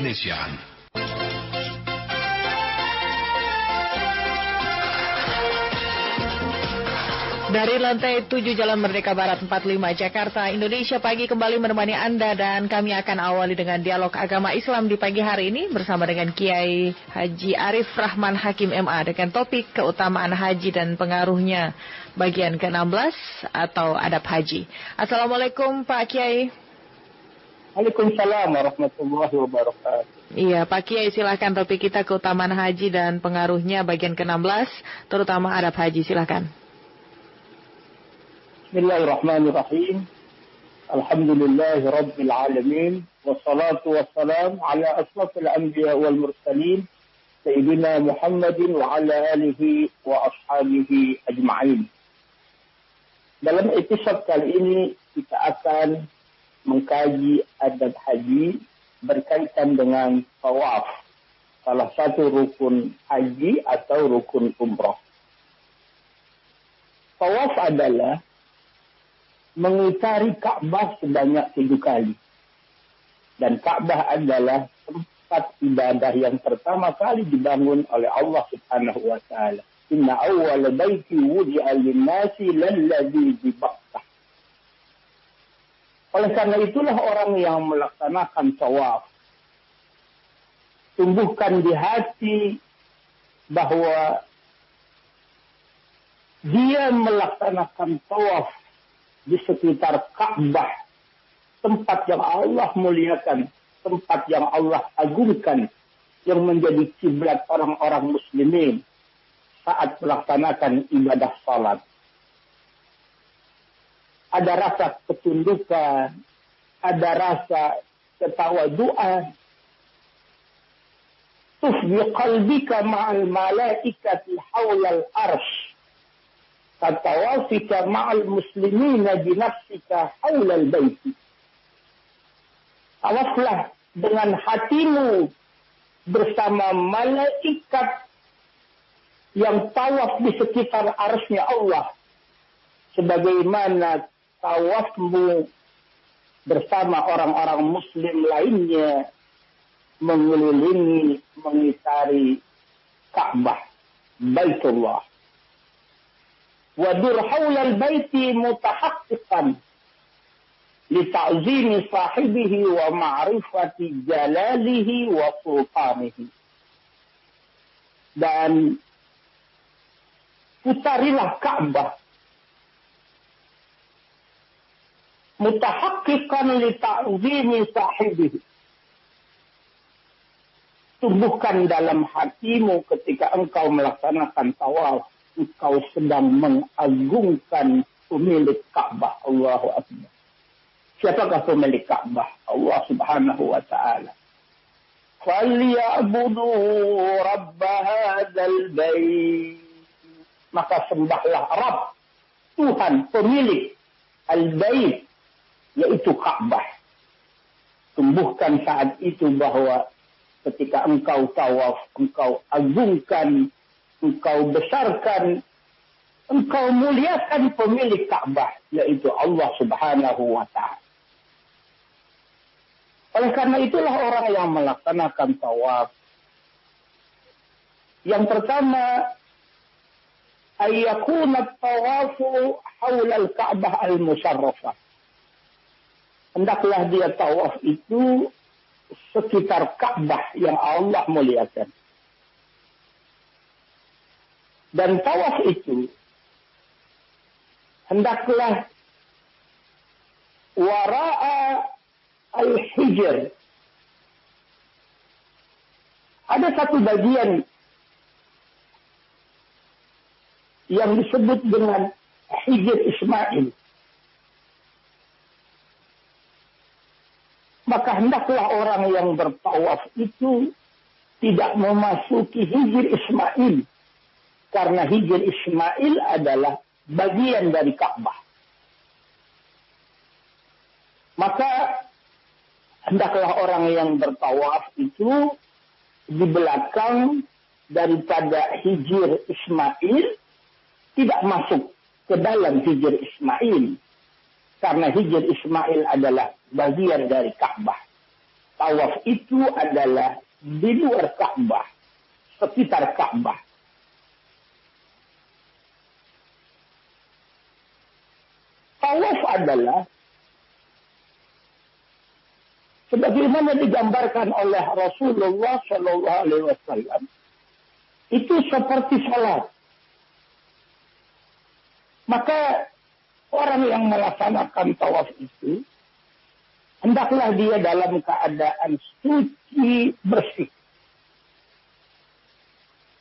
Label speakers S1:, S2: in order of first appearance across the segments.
S1: Indonesia.
S2: Dari lantai 7 Jalan Merdeka Barat 45 Jakarta, Indonesia Pagi kembali menemani Anda dan kami akan awali dengan dialog agama Islam di pagi hari ini bersama dengan Kiai Haji Arif Rahman Hakim MA dengan topik keutamaan haji dan pengaruhnya bagian ke-16 atau adab haji. Assalamualaikum Pak Kiai.
S3: Waalaikumsalam warahmatullahi wabarakatuh.
S2: Iya Pak Kiai, silahkan topik kita keutamaan haji dan pengaruhnya bagian ke-16 terutama adab haji, silahkan.
S3: Bismillahirrahmanirrahim. Alhamdulillahi Rabbil Alamin. Wassalatu wassalam ala asrafil anbiya wal mursalin. Sayyidina Muhammadin wa ala alihi wa ashabihi ajma'in. Dalam episode kali ini kita akan mengkaji adab haji berkaitan dengan tawaf. Salah satu rukun haji atau rukun umrah. Tawaf adalah mengitari Ka'bah sebanyak 7 kali. Dan Ka'bah adalah tempat ibadah yang pertama kali dibangun oleh Allah Subhanahu wa taala. Inna awwala baiti wudi'a lin-nasi lalladzi bi Bakkah. Oleh karena itulah orang yang melaksanakan tawaf tumbuhkan di hati bahwa dia melaksanakan tawaf di sekitar Ka'bah, tempat yang Allah muliakan, tempat yang Allah agungkan, yang menjadi kiblat orang-orang muslimin saat melaksanakan ibadah salat. Ada rasa ketundukan, ada rasa ketawaduan. Tufbi qalbika ma'al malaikati hawlal arsh. Katawafika ma'al muslimina binafsika hawlal baiti. Tawaflah dengan hatimu bersama malaikat yang tawaf di sekitar arsy-Nya Allah. Sebagaimana tawafmu bersama orang-orang muslim lainnya mengelilingi, mengitari Ka'bah, Baitullah. Wadur haulal baiti mutahaqqiqan lita'zimi sahibihi wa ma'rifati jalalihi wa sultanihi. Dan putarilah Ka'bah mutahaqqiqan lita'zimi sahibihi. Tumbuhkan dalam hatimu ketika engkau melaksanakan tawaf, engkau sedang mengagungkan pemilik Ka'bah. Allahu Akbar. Siapakah pemilik Ka'bah? Allah Subhanahu wa taala. Falyabudu rabb hadzal bait. Maka sembahlah Rabb, Tuhan pemilik al-bait, yaitu Ka'bah. Tumbuhkan saat itu bahwa ketika engkau tawaf, engkau agungkan, engkau besarkan, engkau muliakan pemilik Ka'bah, yaitu Allah Subhanahu wa ta'ala. Oleh karena itulah orang yang melaksanakan tawaf, yang pertama, ayyakuna tawafu hawla al-Ka'bah al-musharrafah. Hendaklah dia tawaf itu sekitar Ka'bah yang Allah muliakan. Dan tawaf itu hendaklah wara'a al-hijr. Ada satu bagian yang disebut dengan hijr Ismail. Maka hendaklah orang yang bertawaf itu tidak memasuki hijr Ismail. Karena hijr Ismail adalah bagian dari Ka'bah. Maka hendaklah orang yang bertawaf itu di belakang daripada hijr Ismail, tidak masuk ke dalam hijr Ismail. Karena hijr Ismail adalah bagian dari Ka'bah. tawaf itu adalah di luar Ka'bah, sekitar Ka'bah. Tawaf adalah sebagaimana digambarkan oleh Rasulullah Shallallahu Alaihi Wasallam, itu seperti salat. Maka orang yang melaksanakan tawaf itu hendaklah dia dalam keadaan suci bersih,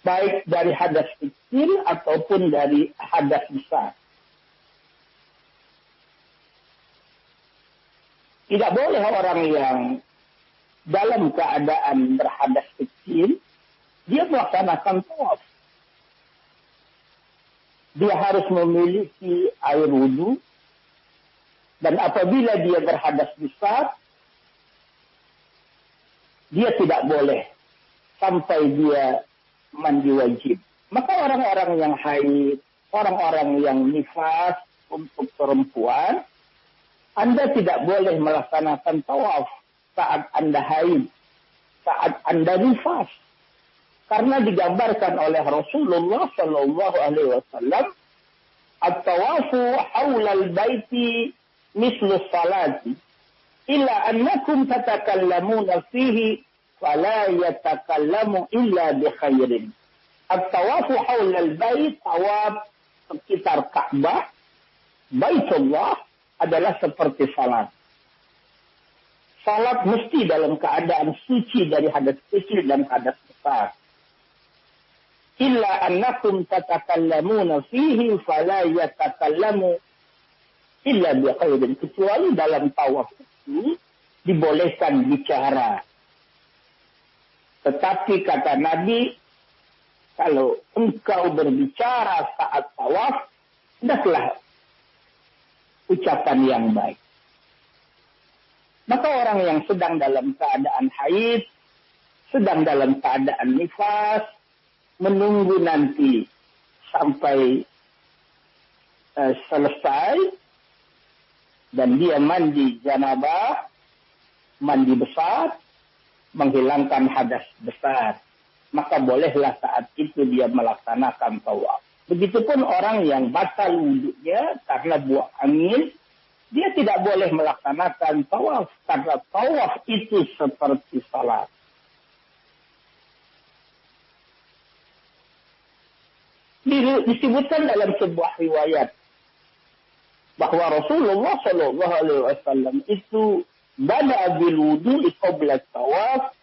S3: baik dari hadas kecil ataupun dari hadas besar. Tidak boleh orang yang dalam keadaan berhadas kecil, dia melaksanakan tawaf. Dia harus memiliki air wudhu, dan apabila dia berhadas besar, dia tidak boleh sampai dia mandi wajib. Maka orang-orang yang haid, orang-orang yang nifas untuk perempuan, Anda tidak boleh melaksanakan tawaf saat Anda haid, saat Anda nifas. Karena digambarkan oleh Rasulullah Shallallahu Alaihi Wasallam, at-tawafu hawla al-baiti mislu salati, illa annakum tatakallamuna fihi, fala yatakallamu illa bi khairin. At-tawafu hawla al-bait, tawaf sekitar Ka'bah, Baitullah, adalah seperti salat. Salat mesti dalam keadaan suci dari hadas kecil dan hadas besar. Illa annakum tatakallamuna fihi fala yatakallamu illa bikhairin. Kecuali dalam tawaf itu dibolehkan bicara. Tetapi kata Nabi, kalau engkau berbicara saat tawaf, hendaklah ucapan yang baik. Maka orang yang sedang dalam keadaan haid, sedang dalam keadaan nifas, menunggu nanti sampai selesai, dan dia mandi janabah, mandi besar, menghilangkan hadas besar, maka bolehlah saat itu dia melaksanakan tawaf. Begitupun orang yang batal wudhunya karena buang angin, dia tidak boleh melaksanakan tawaf, karena tawaf itu seperti salat. Disebutkan dalam sebuah riwayat bahwa Rasulullah Shallallahu Alaihi Wasallam itu bada bil wudu qabla tawaf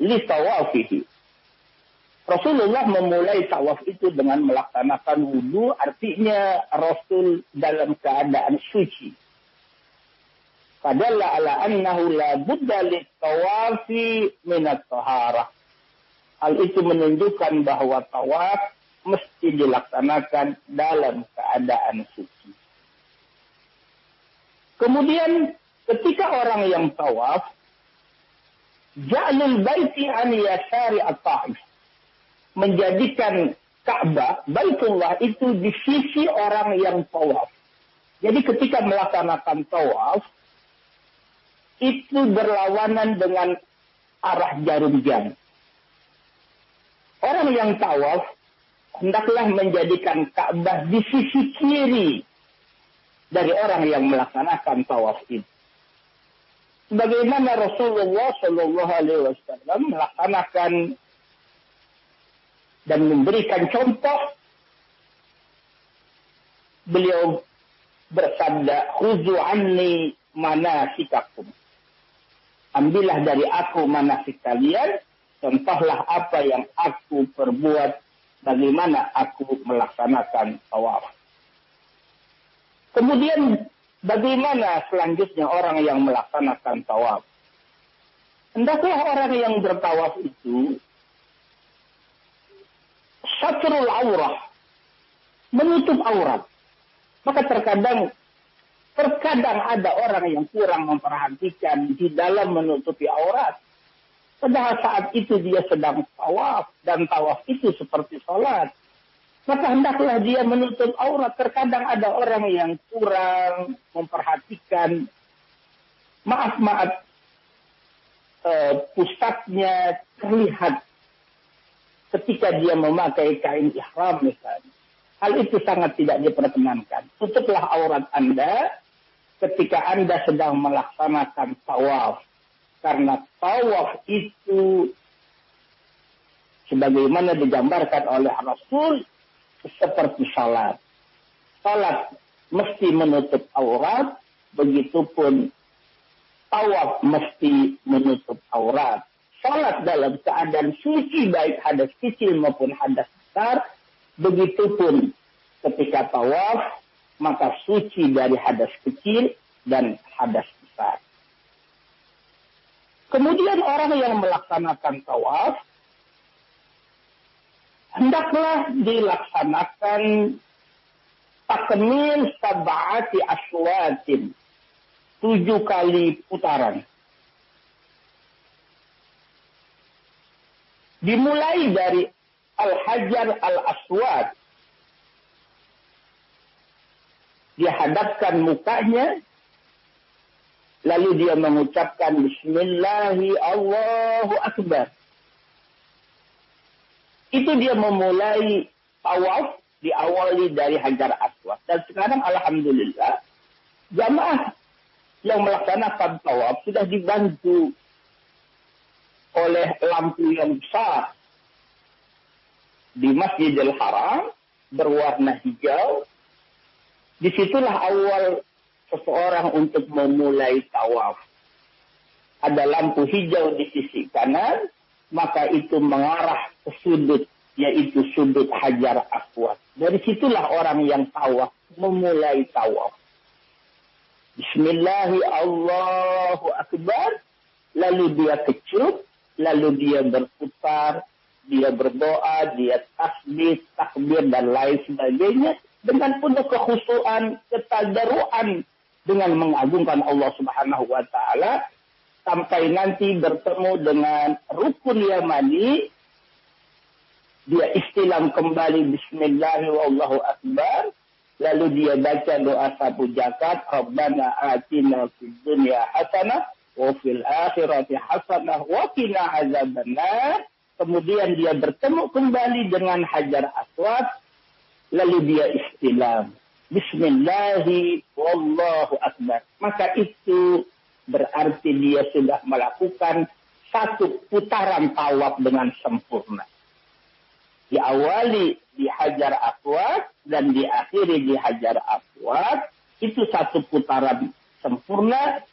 S3: li tawafihi. Rasulullah memulai tawaf itu dengan melaksanakan wudu, artinya Rasul dalam keadaan suci. Fadalla ala annahu la budda li tawafi min at-taharah. Hal itu menunjukkan bahwa tawaf mesti dilaksanakan dalam keadaan suci. Kemudian ketika orang yang tawaf, ja'alul baiti an yasari at-ta'if, menjadikan Ka'bah, Baitullah itu di sisi orang yang tawaf. Jadi ketika melaksanakan tawaf, itu berlawanan dengan arah jarum jam. Orang yang tawaf hendaklah menjadikan Ka'bah di sisi kiri dari orang yang melaksanakan tawaf itu. Sebagaimana Rasulullah Shallallahu Alaihi Wasallam melaksanakan dan memberikan contoh, beliau bersabda, "Khuzu anni manasikakum." Ambillah dari aku manasik kalian, contohlah apa yang aku perbuat, bagaimana aku melaksanakan tawaf. Kemudian bagaimana selanjutnya orang yang melaksanakan tawaf? Hendaklah orang yang bertawaf itu satrul aurah, menutup aurat. Maka terkadang ada orang yang kurang memperhatikan di dalam menutupi aurat. Padahal saat itu dia sedang tawaf, dan tawaf itu seperti salat. Maka hendaklah dia menutup aurat. Terkadang ada orang yang kurang memperhatikan. Maaf, pusatnya terlihat ketika dia memakai kain ihram misalnya. Hal itu sangat tidak diperkenankan. Tutuplah aurat Anda ketika Anda sedang melaksanakan tawaf. Karena tawaf itu sebagaimana digambarkan oleh Rasul seperti salat. Salat mesti menutup aurat, begitupun tawaf mesti menutup aurat. Salat dalam keadaan suci baik hadas kecil maupun hadas besar, begitupun ketika tawaf maka suci dari hadas kecil dan hadas besar. Kemudian orang yang melaksanakan tawaf hendaklah dilaksanakan takmil sab'ati aswatin, 7 kali putaran. Dimulai dari Al-Hajar Al-Aswad. Dia hadapkan mukanya, lalu dia mengucapkan Bismillahi Allahu Akbar. Itu dia memulai tawaf, diawali dari Hajar Aswad. Dan sekarang Alhamdulillah, jamaah yang melaksanakan tawaf sudah dibantu oleh lampu yang besar di Masjidil Haram berwarna hijau. Disitulah awal seseorang untuk memulai tawaf. Ada lampu hijau di sisi kanan, maka itu mengarah ke sudut, yaitu sudut Hajar Aswad. Dari situlah orang yang tawaf memulai tawaf. Bismillahi Allahu Akbar, lalu dia kecup, lalu dia berputar, dia berdoa, dia tasbih, takbir, dan lain sebagainya dengan penuh kekhusyuan, ketadarruan dengan mengagungkan Allah Subhanahu wa Ta'ala sampai nanti bertemu dengan rukun Yamani. Dia istilam kembali Bismillahirrahmanirrahim wallahu akbar, lalu dia baca doa sapu jagat, Rabbana atina fid dunya hasanah wa fil akhirati hasanah wa qina azabannar. Kemudian dia bertemu kembali dengan Hajar Aswad, lalu dia istilam Bismillahi wallahu akbar. Maka itu berarti dia sudah melakukan satu putaran tawaf dengan sempurna. Diawali di Hajar Aswad dan diakhiri di Hajar Aswad, itu satu putaran sempurna.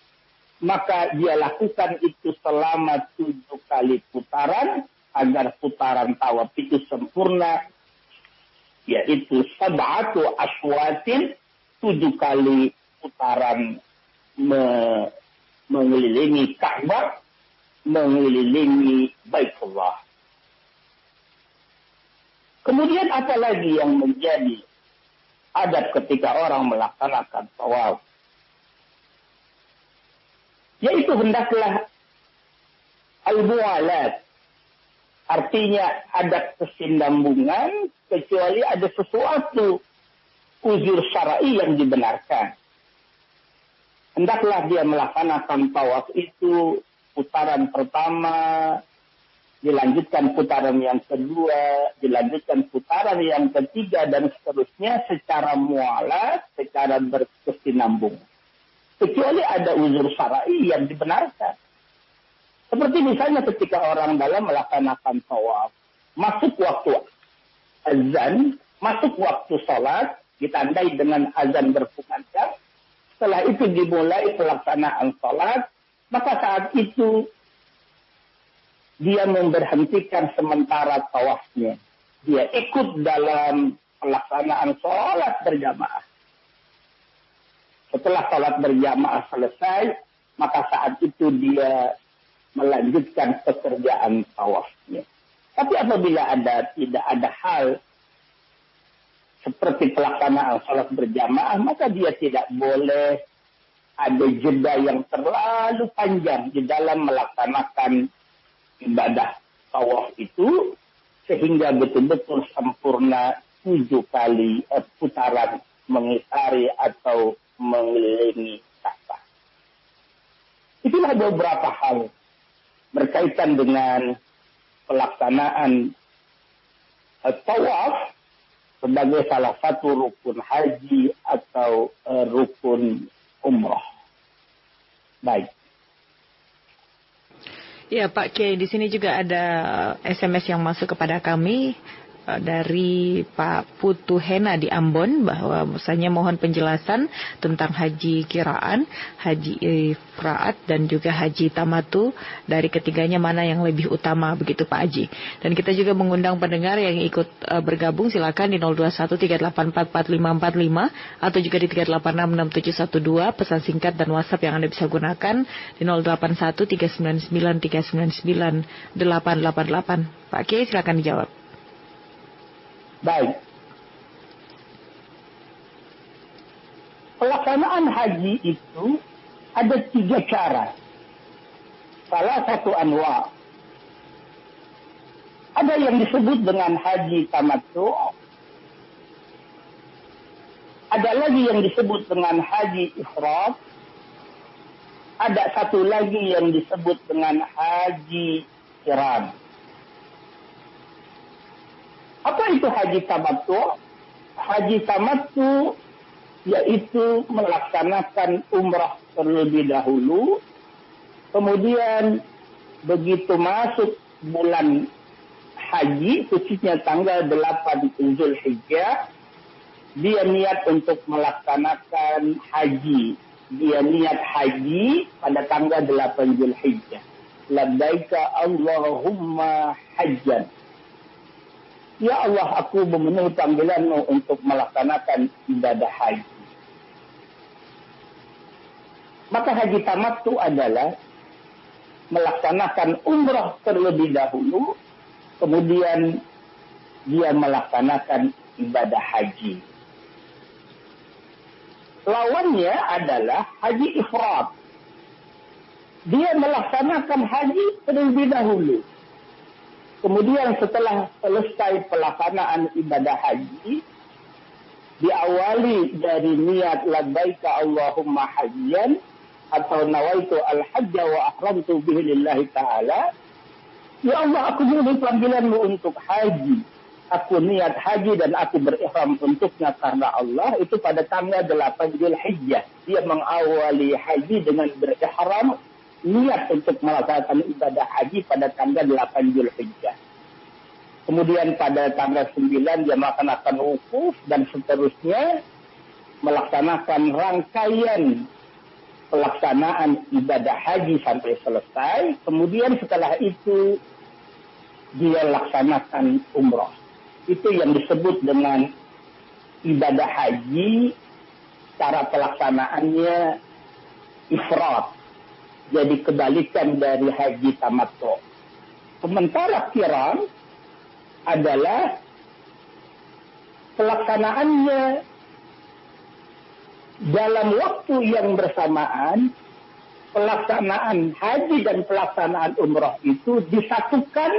S3: Maka dia lakukan itu selama 7 kali putaran agar putaran tawaf itu sempurna, yaitu sab'atu aswatin, 7 kali putaran mengelilingi Ka'bah, mengelilingi Baitullah. Kemudian apa lagi yang menjadi adab ketika orang melaksanakan tawaf? Yaitu hendaklah al-mu'alat. Artinya ada kesinambungan kecuali ada sesuatu uzur syar'i yang dibenarkan. Hendaklah dia melaksanakan tawaf itu putaran pertama, dilanjutkan putaran yang kedua, dilanjutkan putaran yang ketiga, dan seterusnya secara mualat, secara berkesinambungan. Kecuali ada uzur syar'i yang dibenarkan. Seperti misalnya ketika orang dalam melaksanakan tawaf, masuk waktu azan, masuk waktu sholat, ditandai dengan azan berkumandang. Setelah itu dimulai pelaksanaan sholat, maka saat itu dia memberhentikan sementara tawafnya. Dia ikut dalam pelaksanaan sholat berjamaah. Setelah sholat berjamaah selesai, maka saat itu dia melanjutkan pekerjaan tawafnya. Tapi apabila tidak ada hal seperti pelaksanaan sholat berjamaah, maka dia tidak boleh ada jeda yang terlalu panjang di dalam melaksanakan ibadah tawaf itu, sehingga betul-betul sempurna 7 kali putaran mengitari atau mengelilingi Ka'bah. Itulah beberapa hal berkaitan dengan pelaksanaan tawaf sebagai salah satu rukun haji atau rukun umrah. Baik.
S2: Ya Pak Kiai, di sini juga ada SMS yang masuk kepada kami dari Pak Putu Hena di Ambon, bahwa misalnya mohon penjelasan tentang haji kiraan, haji ifraat, dan juga haji tamatu. Dari ketiganya mana yang lebih utama, begitu Pak Haji. Dan kita juga mengundang pendengar yang ikut bergabung, silakan di 0213844545 atau juga di 3866712, pesan singkat dan WhatsApp yang Anda bisa gunakan di 0813993888. Pak Kiai, silakan dijawab.
S3: Baik. Pelaksanaan haji itu ada 3 cara. Salah satu anwa. Ada yang disebut dengan haji tamattu. Ada lagi yang disebut dengan haji ifrad. Ada satu lagi yang disebut dengan haji qiran. Apa itu haji tamattu? Haji tamattu yaitu melaksanakan umrah terlebih dahulu, kemudian begitu masuk bulan haji, khususnya tanggal 8 Zulhijjah, dia niat untuk melaksanakan haji. Dia niat haji pada tanggal 8 Zulhijjah. Labbaika Allahumma hajjan. Ya Allah, aku memenuhi panggilan-Mu untuk melaksanakan ibadah haji. Maka haji tamattu adalah melaksanakan umrah terlebih dahulu, kemudian dia melaksanakan ibadah haji. Lawannya adalah haji ifrad. Dia melaksanakan haji terlebih dahulu. Kemudian setelah selesai pelaksanaan ibadah haji, diawali dari niat labbaika Allahumma hajjan atau nawaitu al-hajja wa ahramtu bihi lillahi ta'ala. Ya Allah, aku memenuhi panggilan-Mu untuk haji. Aku niat haji dan aku berihram untuknya karena Allah. Itu pada tanggal 8 Zulhijjah. Dia mengawali haji dengan berihram, niat untuk melaksanakan ibadah haji pada tanggal 8 Zulhijjah. Kemudian pada tanggal 9 dia melaksanakan wukuf dan seterusnya melaksanakan rangkaian pelaksanaan ibadah haji sampai selesai. Kemudian setelah itu dia laksanakan umrah. Itu yang disebut dengan ibadah haji. Cara pelaksanaannya ifrad. Jadi kebalikan dari haji tamattu. Sementara qiran adalah pelaksanaannya dalam waktu yang bersamaan. Pelaksanaan haji dan pelaksanaan umrah itu disatukan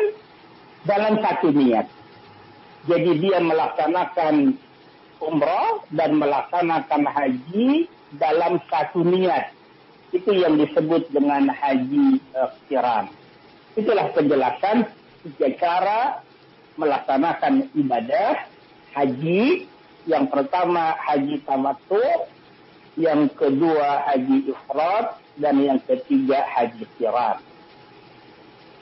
S3: dalam satu niat. Jadi dia melaksanakan umrah dan melaksanakan haji dalam satu niat. Itu yang disebut dengan haji qiran. Itulah penjelasan 3 cara melaksanakan ibadah haji. Yang pertama haji tamattu, yang kedua haji ifrad, dan yang ketiga haji qiran.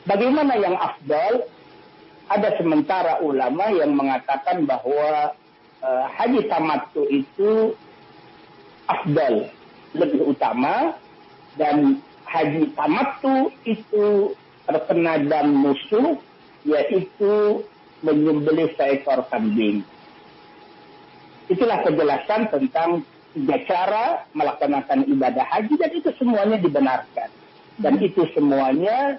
S3: Bagaimana yang afdal? Ada sementara ulama yang mengatakan bahwa haji tamattu itu afdal, lebih utama. Dan haji tamattu itu terkena dam musuh, yaitu menyembelih seekor kambing. Itulah penjelasan tentang 3 cara melaksanakan ibadah haji, dan itu semuanya dibenarkan. Dan itu semuanya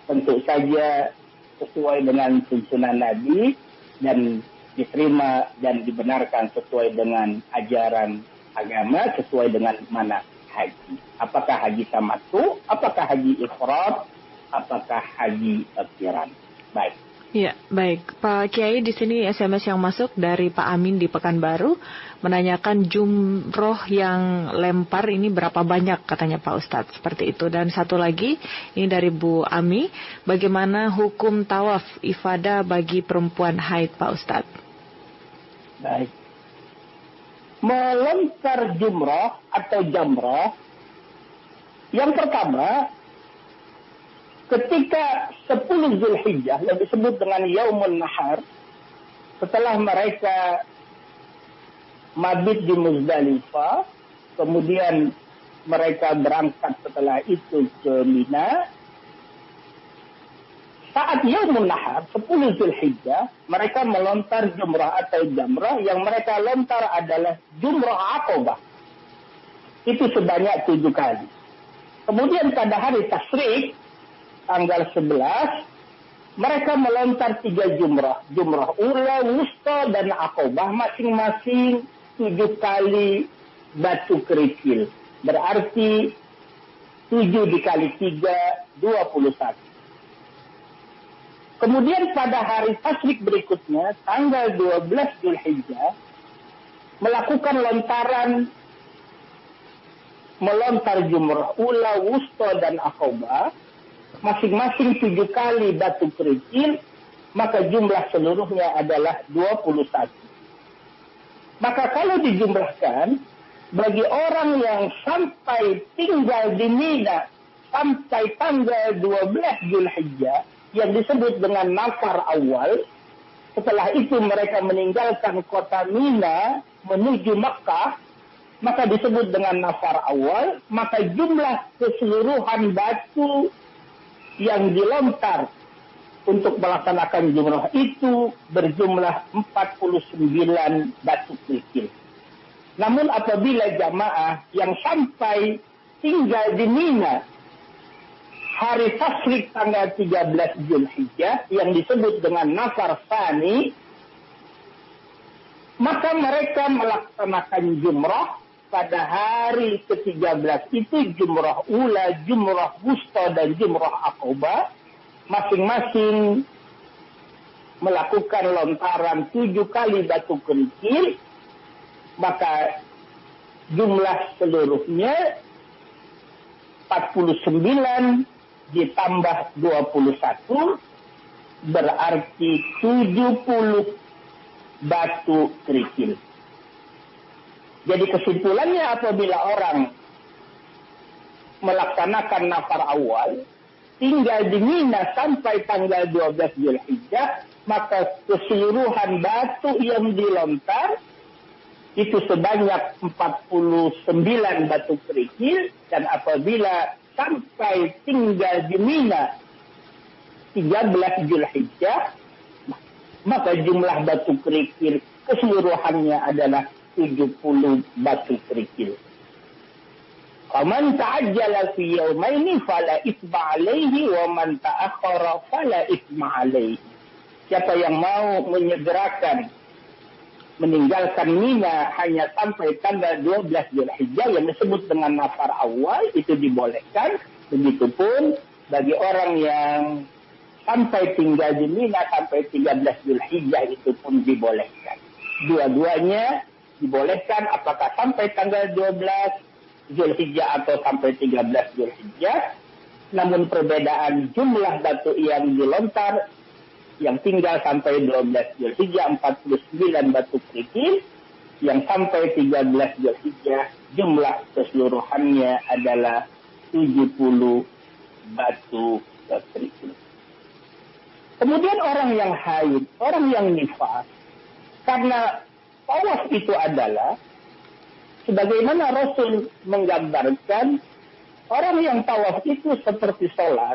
S3: tentu saja sesuai dengan tuntunan Nabi dan diterima dan dibenarkan sesuai dengan ajaran agama, sesuai dengan mana haji. Apakah haji tamattu, apakah haji ifrad, apakah haji qiran. Baik.
S2: Ya, baik. Pak Kiai, di sini SMS yang masuk dari Pak Amin di Pekanbaru menanyakan jumroh yang lempar ini berapa banyak katanya Pak Ustadz, seperti itu. Dan satu lagi, ini dari Bu Ami, bagaimana hukum tawaf ifadah bagi perempuan haid Pak Ustadz?
S3: Baik. Melontar jumrah atau jamrah, yang pertama, ketika 10 Zulhijjah yang disebut dengan Yaumun Nahar, setelah mereka mabit di Muzdalifah, kemudian mereka berangkat setelah itu ke Mina. Saat Yaumun Nahar, 10 Zulhijjah, mereka melontar jumrah atau jamrah. Yang mereka lontar adalah jumrah Aqabah. Itu sebanyak 7 kali. Kemudian pada hari Tasyrik, tanggal 11, mereka melontar 3 jumrah. Jumrah ula, wusta, dan Aqabah. Masing-masing 7 kali batu kerikil. Berarti 7 dikali 3, 21. Kemudian pada hari Tasyrik berikutnya, tanggal 12 Zulhijjah, melakukan melontar jumrah ula, wusta, dan Aqabah. Masing-masing 7 kali batu kerikil, maka jumlah seluruhnya adalah 21. Maka kalau dijumlahkan, bagi orang yang sampai tinggal di Mina sampai tanggal 12 Zulhijjah, yang disebut dengan nafar awal, setelah itu mereka meninggalkan kota Mina menuju Makkah, maka disebut dengan nafar awal, maka jumlah keseluruhan batu yang dilontar untuk melaksanakan jumrah itu berjumlah 49 batu kerikil. Namun apabila jamaah yang sampai tinggal di Mina hari Tasyrik tanggal 13 Zulhijjah yang disebut dengan nafar tsani, maka mereka melaksanakan jumrah pada hari ke-13 itu jumrah ula, jumrah wusta, dan jumrah Aqabah. Masing-masing melakukan lontaran 7 kali batu kerikil, maka jumlah seluruhnya 49 ditambah 21 berarti 70 batu kerikil. Jadi kesimpulannya, apabila orang melaksanakan nafar awal, tinggal di Mina sampai tanggal 12 Zulhijjah, maka keseluruhan batu yang dilontar itu sebanyak 49 batu kerikil. Dan apabila sampai tinggal di Mina 13 Zulhijjah, maka jumlah batu kerikil keseluruhannya adalah 70 batu kerikil. Faman ta'ajjala fi yawmaini fala itsma 'alaihi wa man ta'akhkhara fala itsma 'alaihi. Siapa yang mau menyegerakan meninggalkan Mina hanya sampai tanggal 12 Zulhijjah yang disebut dengan nafar awal, itu dibolehkan. Begitupun bagi orang yang sampai tinggal di Mina sampai 13 Zulhijjah, itu pun dibolehkan. Dua-duanya dibolehkan, apakah sampai tanggal 12 Zulhijjah atau sampai 13 Zulhijjah. Namun perbedaan jumlah batu yang dilontar, yang tinggal sampai 12 Zulhijjah 49 batu kerikil, yang sampai 13 Zulhijjah jumlah keseluruhannya adalah 70 batu kerikil. Kemudian orang yang haid, orang yang nifas, karena tawaf itu adalah sebagaimana Rasul menggambarkan, orang yang tawaf itu seperti sholat.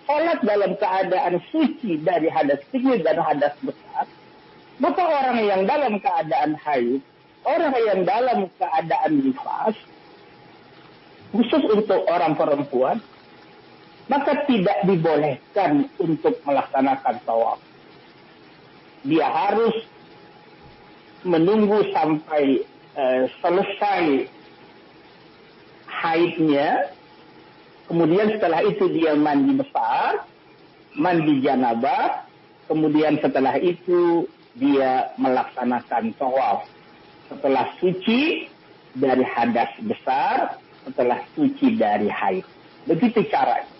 S3: Sholat dalam keadaan suci dari hadas kecil dan hadas besar. Maka orang yang dalam keadaan haid, orang yang dalam keadaan nifas, khusus untuk orang perempuan, maka tidak dibolehkan untuk melaksanakan tawaf. Dia harus menunggu sampai selesai haidnya, kemudian setelah itu dia mandi besar, mandi janabah, kemudian setelah itu dia melaksanakan tawaf. Setelah suci dari hadas besar, setelah suci dari haid. Begitu caranya.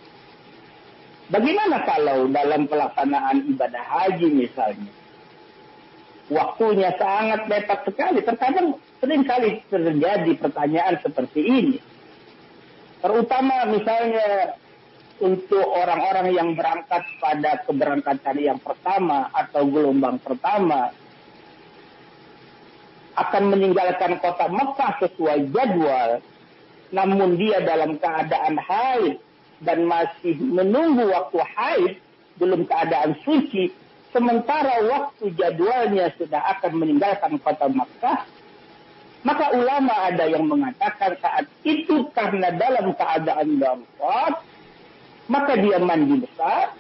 S3: Bagaimana kalau dalam pelaksanaan ibadah haji misalnya, waktunya sangat mepet sekali. Terkadang sering kali terjadi pertanyaan seperti ini. Terutama misalnya untuk orang-orang yang berangkat pada keberangkatan yang pertama atau gelombang pertama, akan meninggalkan kota Mekah sesuai jadwal, namun dia dalam keadaan haid dan masih menunggu waktu haid, belum keadaan suci, sementara waktu jadwalnya sudah akan meninggalkan kota Makkah, maka ulama ada yang mengatakan saat itu karena dalam keadaan darurat, maka dia mandi besar,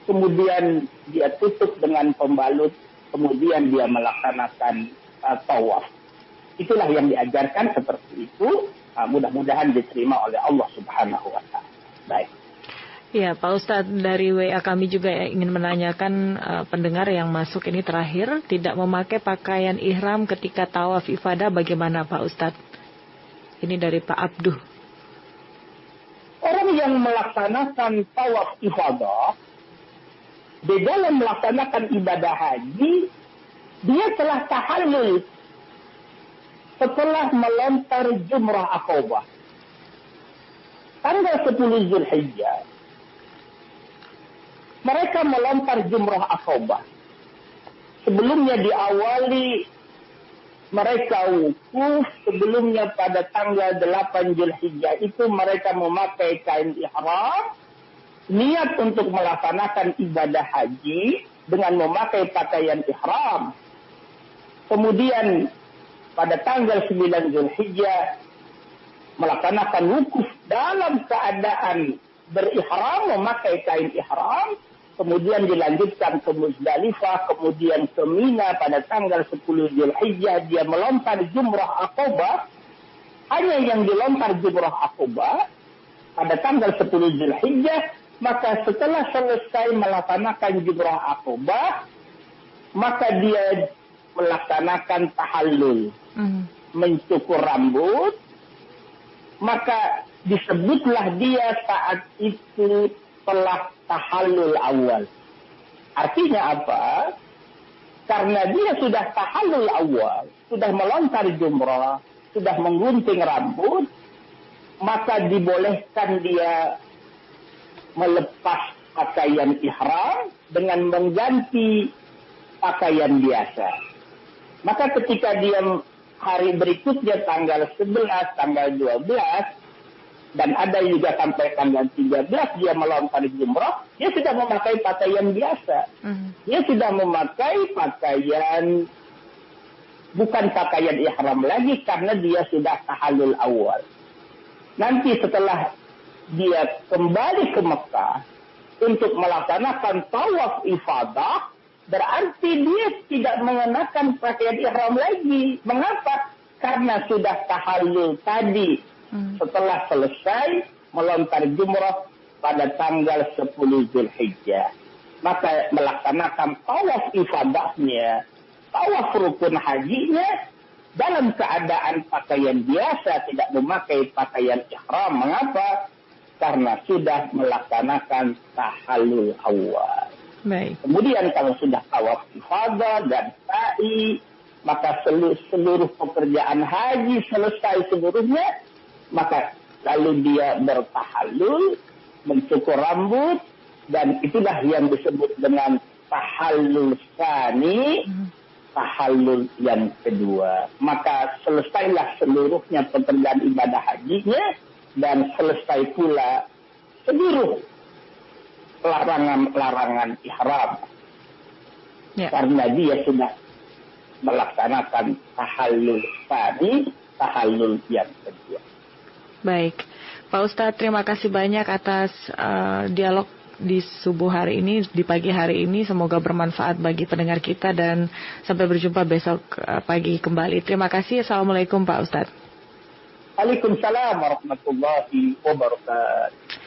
S3: kemudian dia tutup dengan pembalut, kemudian dia melaksanakan tawaf. Itulah yang diajarkan seperti itu. Mudah-mudahan diterima oleh Allah Subhanahu wa Ta'ala. Baik.
S2: Ya, Pak Ustadz, dari WA kami juga ingin menanyakan pendengar yang masuk ini terakhir tidak memakai pakaian ihram ketika tawaf ifadah, bagaimana Pak Ustadz? Ini dari Pak Abduh.
S3: Orang yang melaksanakan tawaf ifadah di dalam melaksanakan ibadah haji, dia telah tahallul setelah melontar jumrah Aqabah. Tanggal 10 Zulhijjah, mereka melontar jumrah Aqabah. Sebelumnya diawali mereka wukuf, sebelumnya pada tanggal 8 Zulhijjah itu mereka memakai kain ihram, niat untuk melaksanakan ibadah haji dengan memakai pakaian ihram. Kemudian pada tanggal 9 Zulhijjah melaksanakan wukuf dalam keadaan berihram, memakai kain ihram, kemudian dilanjutkan ke Muzdalifah, kemudian ke Mina pada tanggal 10 Zulhijjah dia melontar jumrah Aqabah. Hanya yang dilontar jumrah Aqabah pada tanggal 10 Zulhijjah, maka setelah selesai melaksanakan jumrah Aqabah, maka dia melaksanakan tahallul, mencukur rambut, maka disebutlah dia saat itu telah tahallul awal. Artinya apa? Karena dia sudah tahallul awal, sudah melontar jumrah, sudah menggunting rambut, maka dibolehkan dia melepas pakaian ihram dengan mengganti pakaian biasa. Maka ketika dia hari berikutnya tanggal 11, tanggal 12, dan ada juga sampai tanggal 13 dia melontar jumrah, dia sudah memakai pakaian biasa. Dia sudah memakai pakaian, bukan pakaian ihram lagi karena dia sudah tahallul awal. Nanti setelah dia kembali ke Mekah untuk melaksanakan tawaf ifadah, berarti dia tidak mengenakan pakaian ihram lagi. Mengapa? Karena sudah tahallul tadi. Setelah selesai melontar jumrah pada tanggal 10 Zulhijjah. Maka melaksanakan tawaf ifadahnya, tawaf rukun hajinya, dalam keadaan pakaian biasa, tidak memakai pakaian ihram. Mengapa? Karena sudah melaksanakan tahallul awal.
S2: Baik.
S3: Kemudian kalau sudah tawaf ifadah dan sa'i, maka seluruh pekerjaan haji selesai seluruhnya, maka lalu dia bertahallul, mencukur rambut, dan itulah yang disebut dengan tahallul tsani, tahallul yang kedua. Maka selesailah seluruhnya pekerjaan ibadah hajinya, dan selesai pula seluruh larangan-larangan ihram. Ya. Karena dia sudah melaksanakan tahallul tsani, tahallul yang kedua.
S2: Baik, Pak Ustadz, terima kasih banyak atas dialog di subuh hari ini, di pagi hari ini. Semoga bermanfaat bagi pendengar kita dan sampai berjumpa besok pagi kembali. Terima kasih. Assalamualaikum Pak Ustadz.
S3: Waalaikumsalam warahmatullahi wabarakatuh.